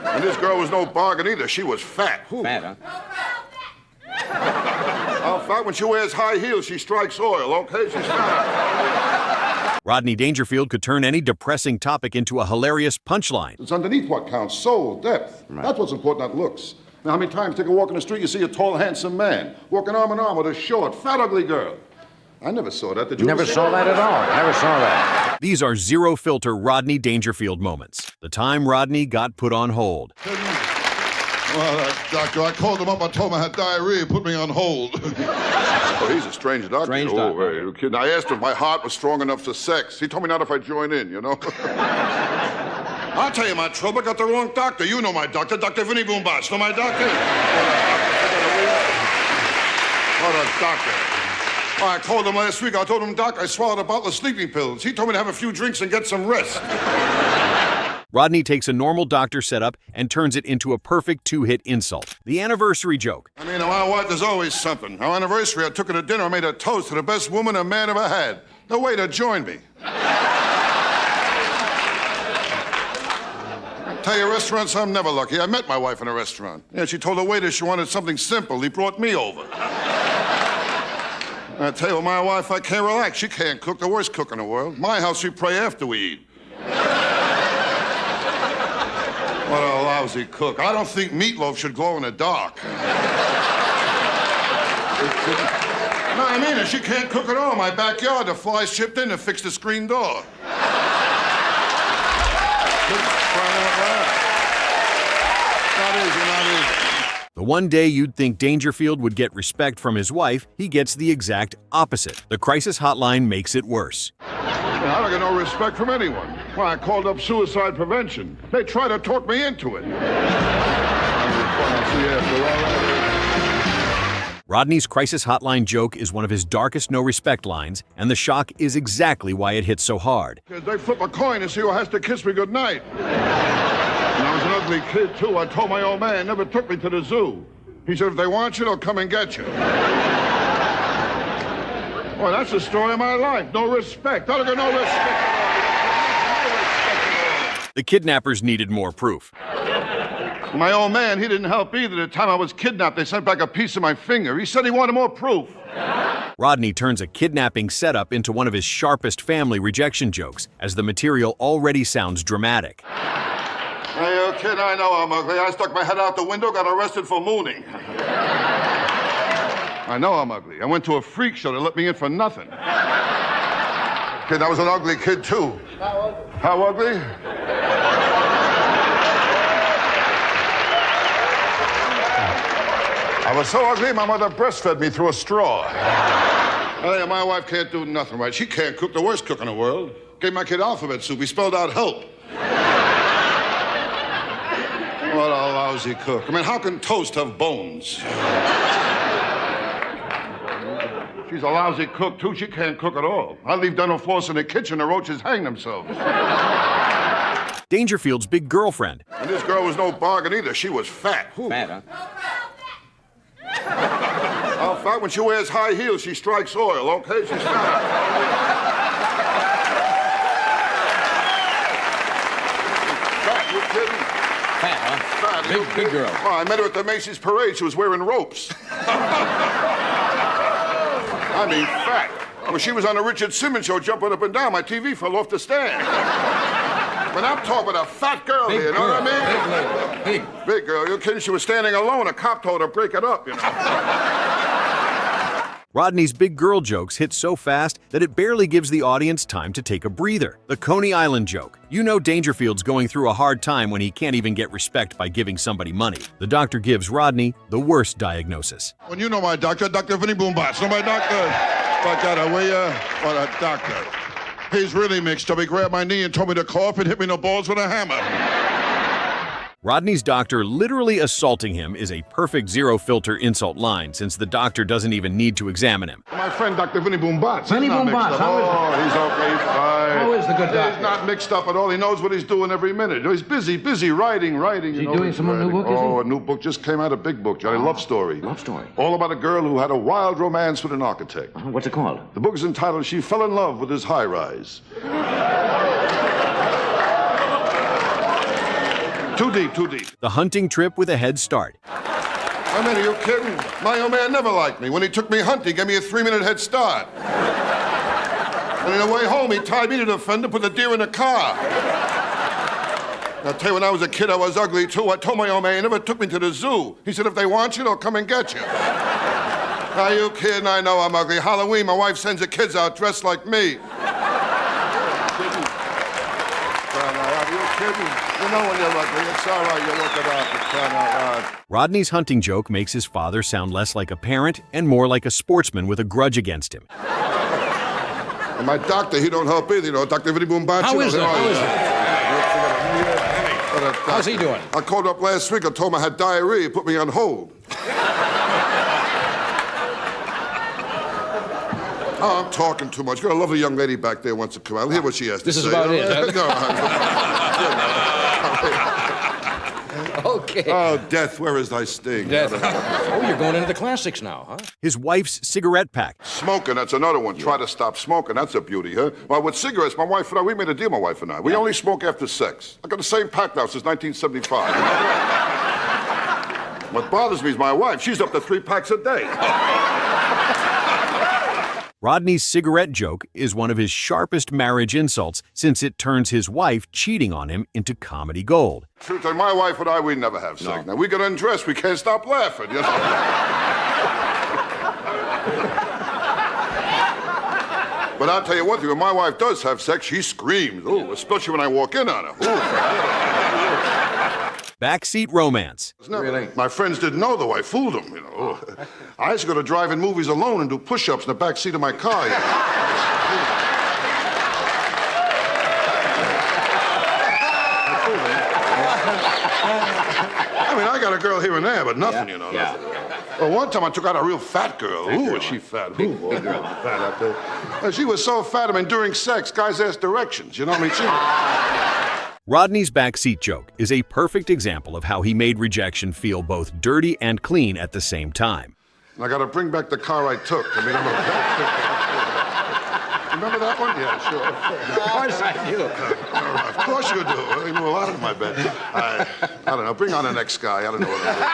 And this girl was no bargain either. She was fat. Fat, huh? How fat? When she wears high heels, she strikes oil, okay? She's fat. Rodney Dangerfield could turn any depressing topic into a hilarious punchline. It's underneath what counts. Soul, depth. Right. That's what's important, not looks. Now, how many times take a walk in the street, you see a tall, handsome man walking arm in arm with a short, fat, ugly girl? I never saw that. Did you? Never saw that at all. Never saw that. These are zero-filter Rodney Dangerfield moments. The time Rodney got put on hold. Well, doctor, I called him up. I told him I had diarrhea. Put me on hold. Oh, he's a strange doctor. Strange Oh, doctor. hey, you kidding? I asked him if my heart was strong enough for sex. He told me not if I join in, you know? I'll tell you my trouble. I got the wrong doctor. You know my doctor, Dr. Vinny Boombas. Know my doctor? What a doctor. Oh, I called him last week. I told him, Doc, I swallowed a bottle of sleeping pills. He told me to have a few drinks and get some rest. Rodney takes a normal doctor setup and turns it into a perfect two-hit insult. The anniversary joke. I mean, my wife, there's always something. Our anniversary, I took her to dinner. I made a toast to the best woman a man ever had. The waiter joined me. I tell you, restaurants, I'm never lucky. I met my wife in a restaurant. Yeah, she told the waiter she wanted something simple. He brought me over. I tell you, my wife, I can't relax. She can't cook, the worst cook in the world. My house, we pray after we eat. What a lousy cook. I don't think meatloaf should glow in the dark. No, I mean it. She can't cook at all. My backyard, the flies chipped in to fix the screen door. Not easy, not easy. The one day you'd think Dangerfield would get respect from his wife, he gets the exact opposite. The crisis hotline makes it worse. I don't get no respect from anyone. Why, I called up suicide prevention. They tried to talk me into it. Rodney's crisis hotline joke is one of his darkest no-respect lines, and the shock is exactly why it hits so hard. They flip a coin to see who has to kiss me goodnight. And I was an ugly kid, too. I told my old man, never took me to the zoo. He said, if they want you, they'll come and get you. Well, that's the story of my life. No respect. I don't get no respect. The kidnappers needed more proof. My old man, he didn't help either. The time I was kidnapped, they sent back a piece of my finger. He said he wanted more proof. Rodney turns a kidnapping setup into one of his sharpest family rejection jokes, as the material already sounds dramatic. Hey, you kid, I know I'm ugly. I stuck my head out the window, got arrested for mooning. I know I'm ugly. I went to a freak show. They let me in for nothing. Kid, I was an ugly kid, too. How ugly? I was so ugly, my mother breastfed me through a straw. Hey, my wife can't do nothing right. She can't cook, the worst cook in the world. Gave my kid alphabet soup. He spelled out help. What a lousy cook. I mean, how can toast have bones? She's a lousy cook, too. She can't cook at all. I leave dental floss in the kitchen, the roaches hang themselves. Dangerfield's big girlfriend. And this girl was no bargain either. She was fat. Fat, huh? How fat? When she wears high heels, she strikes oil, okay? She's fat. Fat, you kidding? Fat, huh? Fat. Big girl. Oh, I met her at the Macy's parade. She was wearing ropes. I mean, fat. When she was on the Richard Simmons show, jumping up and down, my TV fell off the stand. But I'm talking about a fat girl Big here, you know girl. what I mean? Big girl. You're kidding? She was standing alone. A cop told her to break it up, you know. Rodney's big girl jokes hit so fast that it barely gives the audience time to take a breather. The Coney Island joke. You know Dangerfield's going through a hard time when he can't even get respect by giving somebody money. The doctor gives Rodney the worst diagnosis. When you know my doctor, Dr. Vinny Boombas. Know my doctor? But God, will you? What a doctor. He's really mixed up. He grabbed my knee and told me to cough and hit me in the balls with a hammer. Rodney's doctor literally assaulting him is a perfect zero-filter insult line, since the doctor doesn't even need to examine him. My friend, Dr. Vinny Boombas. Vinny Boombas, how is he? Oh, he's okay, he's fine. How is the good doctor? He's not mixed up at all. He knows what he's doing every minute. He's busy writing. Is he doing some new book, is he? Oh, a new book just came out, a big book, Johnny. Love story. Love story? All about a girl who had a wild romance with an architect. What's it called? The book is entitled She Fell in Love with His High-Rise. Too deep, too deep. The hunting trip with a head start. I mean, are you kidding? My old man never liked me. When he took me hunting, he gave me a 3-minute head start. And on the way home, he tied me to the fender, put the deer in the car. I'll tell you, when I was a kid, I was ugly, too. I told my old man he never took me to the zoo. He said, if they want you, they'll come and get you. Are you kidding? I know I'm ugly. Halloween, my wife sends the kids out dressed like me. Are you kidding? You know when you're ugly. It's all right. You look it up. It's kind of odd. Rodney's hunting joke makes his father sound less like a parent and more like a sportsman with a grudge against him. And my doctor, he don't help either. You know, Dr. Vinny Boombachi. How is that? How's he doing? I called up last week. I told him I had diarrhea. He put me on hold. Oh, I'm talking too much. Got a lovely young lady back there wants to come out. I'll hear what she has to say. This is about it, No, Okay. oh, death, where is thy sting? Death. Oh, you're going into the classics now, huh? His wife's cigarette pack. Smoking, that's another one. Try to stop smoking. That's a beauty, huh? Well, with cigarettes, my wife and I, we made a deal, my wife and I. We only smoke after sex. I got the same pack now since 1975. What bothers me is my wife. She's up to 3 packs a day. Rodney's cigarette joke is one of his sharpest marriage insults since it turns his wife cheating on him into comedy gold. Truth, and my wife and I, we never have sex. Now, we get undressed, we can't stop laughing, you know? But I'll tell you one thing, when my wife does have sex, she screams. Ooh, especially when I walk in on her. Backseat Romance. Really? My friends didn't know, though. I fooled them, you know. I used to go to drive-in movies alone and do push-ups in the back seat of my car. You know? I mean, I got a girl here and there, but nothing, you know. Yeah. Nothing. Well, one time I took out a real fat girl. Ooh, was she fat? Big girl. Fat out there. She was so fat, I mean, during sex, guys asked directions. You know what I mean? Rodney's backseat joke is a perfect example of how he made rejection feel both dirty and clean at the same time. I got to bring back the car I took. I mean, I'm a... Remember that one? Yeah, sure. Of course I do. Of course you do. You knew a lot in my bed. I don't know. Bring on the next guy. I don't know what I'm doing.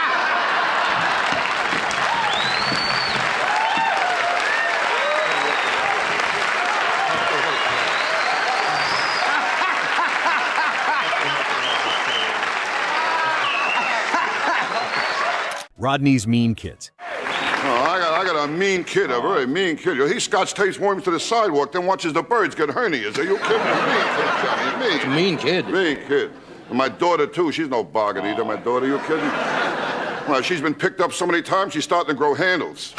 Rodney's mean kids. I got a mean kid, a very mean kid. He scotch tapes worms to the sidewalk, then watches the birds get hernias. Are you kidding me? It's a mean kid. Mean kid. And my daughter, too. She's no bargain either, my daughter. You kidding? Well, she's been picked up so many times, she's starting to grow handles.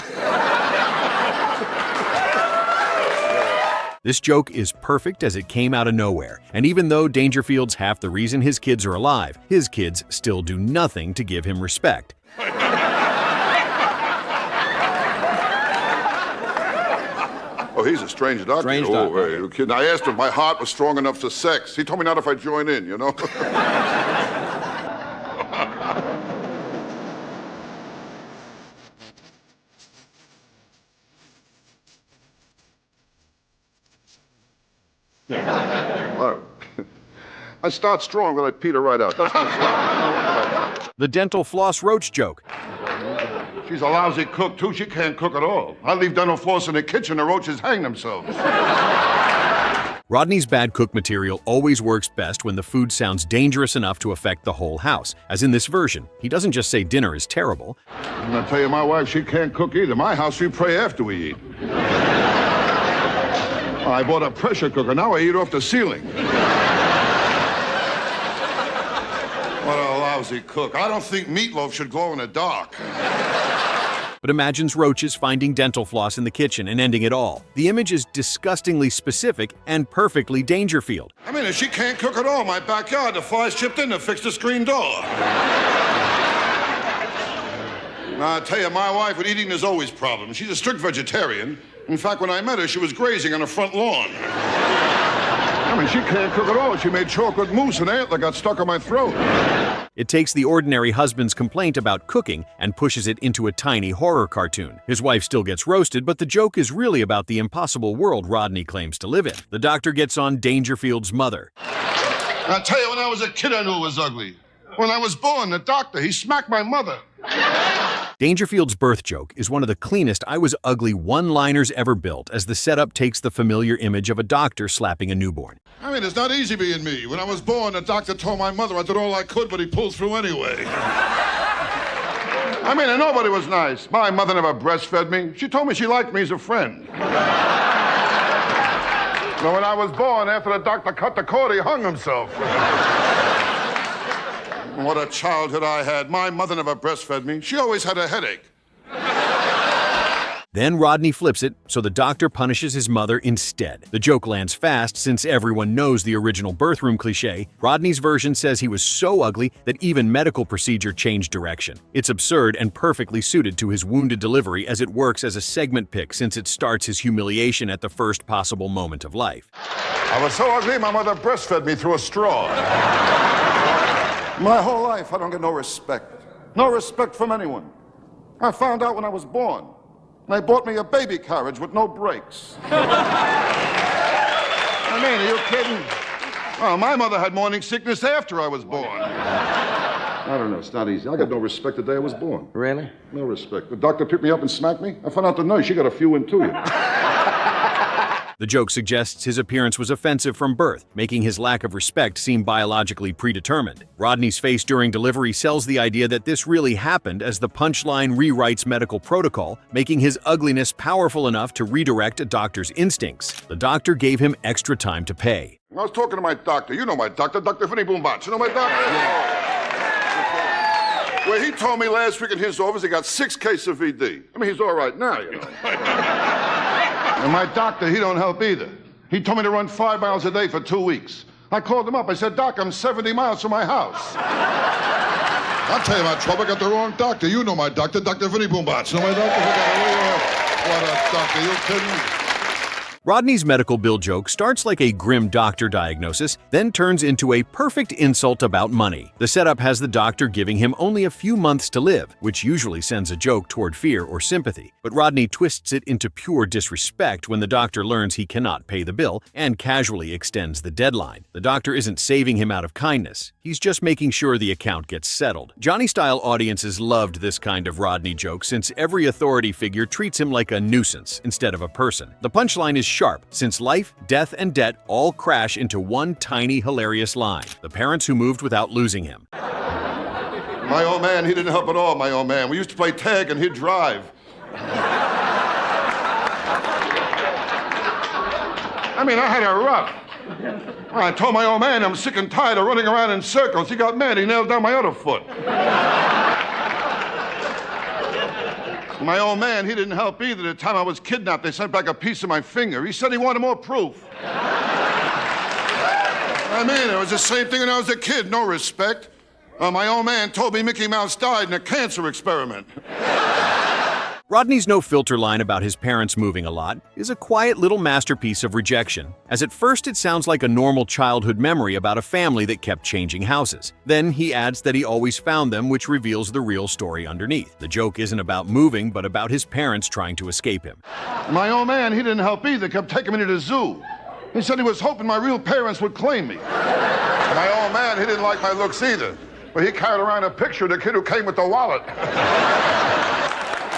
This joke is perfect as it came out of nowhere, and even though Dangerfield's half the reason his kids are alive, his kids still do nothing to give him respect. Oh, he's a strange doctor. Strange doctor. Hey, you kidding? I asked him if my heart was strong enough for sex. He told me not if I join in, you know? Well, I start strong, but I peter right out. The dental floss Roach joke. She's a lousy cook, too. She can't cook at all. I leave dental floss in the kitchen, the roaches hang themselves. Rodney's bad cook material always works best when the food sounds dangerous enough to affect the whole house. As in this version, he doesn't just say dinner is terrible. And I tell you, my wife, she can't cook either. My house, we pray after we eat. I bought a pressure cooker. Now I eat off the ceiling. What a lousy cook. I don't think meatloaf should glow in the dark. But imagines roaches finding dental floss in the kitchen and ending it all. The image is disgustingly specific and perfectly Dangerfield. I mean, if she can't cook at all, my backyard, the flies chipped in to fix the screen door. Now, I tell you, my wife with eating is always problems. She's a strict vegetarian. In fact, when I met her, she was grazing on the front lawn. I mean, she can't cook at all. She made chocolate mousse and antler got stuck on my throat. It takes the ordinary husband's complaint about cooking and pushes it into a tiny horror cartoon. His wife still gets roasted, but the joke is really about the impossible world Rodney claims to live in. The doctor gets on Dangerfield's mother. I tell you, when I was a kid, I knew it was ugly. When I was born, the doctor, he smacked my mother. Dangerfield's birth joke is one of the cleanest I was ugly one-liners ever built, as the setup takes the familiar image of a doctor slapping a newborn. I mean, it's not easy being me. When I was born, the doctor told my mother I did all I could, but he pulled through anyway. I mean, and nobody was nice. My mother never breastfed me. She told me she liked me as a friend. But when I was born, after the doctor cut the cord, he hung himself. What a childhood I had. My mother never breastfed me. She always had a headache. Then Rodney flips it, so the doctor punishes his mother instead. The joke lands fast since everyone knows the original birth room cliche. Rodney's version says he was so ugly that even medical procedure changed direction. It's absurd and perfectly suited to his wounded delivery, as it works as a segment pick since it starts his humiliation at the first possible moment of life. I was so ugly, my mother breastfed me through a straw. My whole life, I don't get no respect. No respect from anyone. I found out when I was born. They bought me a baby carriage with no brakes. I mean, are you kidding? Oh, my mother had morning sickness after I was born. I don't know, it's not easy. I got no respect the day I was born. Really? No respect. The doctor picked me up and smacked me. I found out the nurse, she got a few in too. The joke suggests his appearance was offensive from birth, making his lack of respect seem biologically predetermined. Rodney's face during delivery sells the idea that this really happened, as the punchline rewrites medical protocol, making his ugliness powerful enough to redirect a doctor's instincts. The doctor gave him extra time to pay. I was talking to my doctor. You know my doctor, Dr. Vinny Boombach. You know my doctor? Yeah. Well, he told me last week in his office he got 6 cases of VD. I mean, he's all right now, you know. And my doctor, he don't help either. He told me to run 5 miles a day for 2 weeks. I called him up. I said, Doc, I'm 70 miles from my house. I'll tell you about trouble. I got the wrong doctor. You know my doctor, Dr. Vinny Boombach. You know my doctor? What a doctor. You kidding me? Rodney's medical bill joke starts like a grim doctor diagnosis, then turns into a perfect insult about money. The setup has the doctor giving him only a few months to live, which usually sends a joke toward fear or sympathy. But Rodney twists it into pure disrespect when the doctor learns he cannot pay the bill and casually extends the deadline. The doctor isn't saving him out of kindness. He's just making sure the account gets settled. Johnny-style audiences loved this kind of Rodney joke since every authority figure treats him like a nuisance instead of a person. The punchline is sharp, since life, death, and debt all crash into one tiny, hilarious line. The parents who moved without losing him. My old man, he didn't help at all, my old man. We used to play tag and he'd drive. I mean, I had it rough. I told my old man I'm sick and tired of running around in circles. He got mad. He nailed down my other foot. My old man, he didn't help either. The time I was kidnapped, they sent back a piece of my finger. He said he wanted more proof. I mean, it was the same thing when I was a kid. No respect. My old man told me Mickey Mouse died in a cancer experiment. Rodney's no-filter line about his parents moving a lot is a quiet little masterpiece of rejection, as at first it sounds like a normal childhood memory about a family that kept changing houses. Then he adds that he always found them, which reveals the real story underneath. The joke isn't about moving, but about his parents trying to escape him. My old man, he didn't help either. Kept taking me to the zoo. He said he was hoping my real parents would claim me. My old man, he didn't like my looks either. But he carried around a picture of the kid who came with the wallet.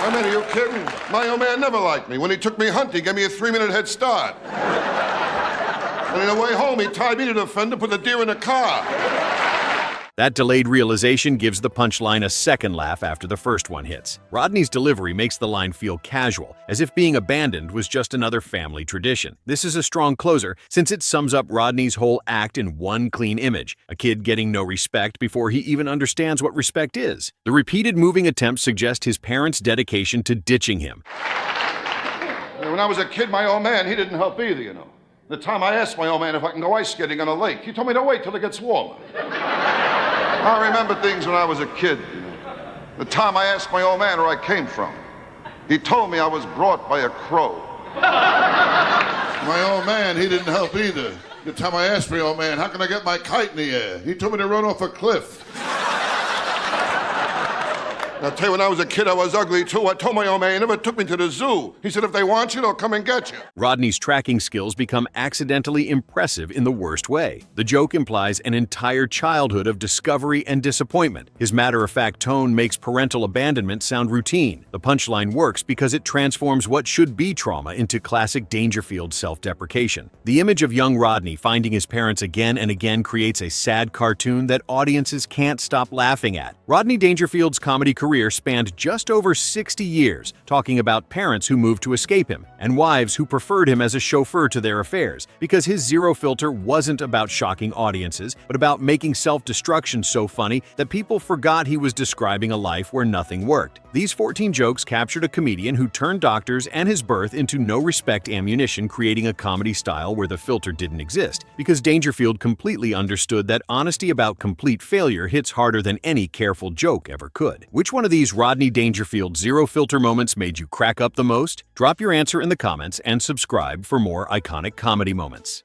I mean, are you kidding? My old man never liked me. When he took me hunting, he gave me a 3-minute head start. And on the way home, he tied me to the fender, put the deer in the car. That delayed realization gives the punchline a second laugh after the first one hits. Rodney's delivery makes the line feel casual, as if being abandoned was just another family tradition. This is a strong closer, since it sums up Rodney's whole act in one clean image: a kid getting no respect before he even understands what respect is. The repeated moving attempts suggest his parents' dedication to ditching him. When I was a kid, my old man, he didn't help either, you know. The time I asked my old man if I can go ice skating on a lake, he told me to wait till it gets warmer. I remember things when I was a kid. The time I asked my old man where I came from, he told me I was brought by a crow. My old man, he didn't help either. The time I asked my old man, how can I get my kite in the air? He told me to run off a cliff. I'll tell you, when I was a kid, I was ugly, too. I told my old man he never took me to the zoo. He said, if they want you, they'll come and get you. Rodney's tracking skills become accidentally impressive in the worst way. The joke implies an entire childhood of discovery and disappointment. His matter-of-fact tone makes parental abandonment sound routine. The punchline works because it transforms what should be trauma into classic Dangerfield self-deprecation. The image of young Rodney finding his parents again and again creates a sad cartoon that audiences can't stop laughing at. Rodney Dangerfield's comedy career spanned just over 60 years, talking about parents who moved to escape him and wives who preferred him as a chauffeur to their affairs, because his zero filter wasn't about shocking audiences, but about making self-destruction so funny that people forgot he was describing a life where nothing worked. These 14 jokes captured a comedian who turned doctors and his birth into no-respect ammunition, creating a comedy style where the filter didn't exist, because Dangerfield completely understood that honesty about complete failure hits harder than any careful joke ever could. Which one of these Rodney Dangerfield zero-filter moments made you crack up the most? Drop your answer in the comments and subscribe for more iconic comedy moments.